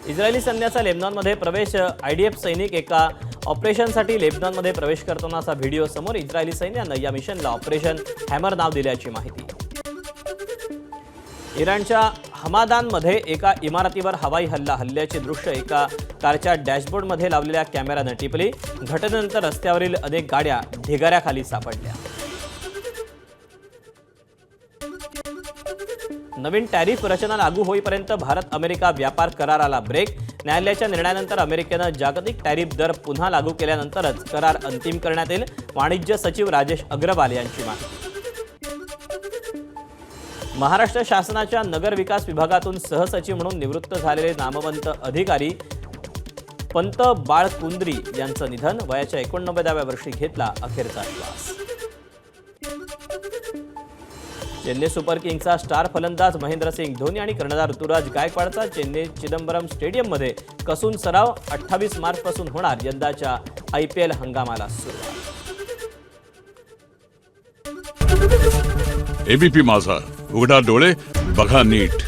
Israeli सैन्याचा लेबनॉनमध्ये प्रवेश. आयडीएफ सैनिक एका ऑपरेशनसाठी लेबनॉनमध्ये प्रवेश करतानाचा व्हिडिओ समोर. इस्रायली सैन्यानं या मिशनला ऑपरेशन हॅमर नाव दिल्याची माहिती. इराणच्या हमादानमध्ये एका इमारतीवर हवाई हल्ल्याचे दृश्य एका कारच्या डॅशबोर्डमध्ये लावलेल्या कॅमेऱ्यानं टिपली. घटनेनंतर रस्त्यावरील अनेक गाड्या ढिगाऱ्याखाली सापडल्या. नवीन टॅरिफ रचना लागू होईपर्यंत भारत अमेरिका व्यापार कराराला ब्रेक. न्यायालयाच्या निर्णयानंतर अमेरिकेनं जागतिक टॅरिफ दर पुन्हा लागू केल्यानंतरच करार अंतिम करण्यात येईल. वाणिज्य सचिव राजेश अग्रवाल यांची माहिती. महाराष्ट्र शासनाच्या नगर विकास विभागातून सहसचिव म्हणून निवृत्त झालेले नामवंत अधिकारी पंत बाळकुंद्री यांचं निधन. वयाच्या 89व्या वर्षी घेतला अखेरचा श्वास. चेन्नई सुपर किंग्सचा स्टार फलंदाज महेंद्रसिंग धोनी आणि कर्णधार ऋतुराज गायकवाडचा चेन्नई चिदंबरम स्टेडियममध्ये कसून सराव. 28 मार्चपासून होणार यंदाच्या IPL हंगामाला सुरुवात. ABP माझा, उघडा डोळे बघा नीट.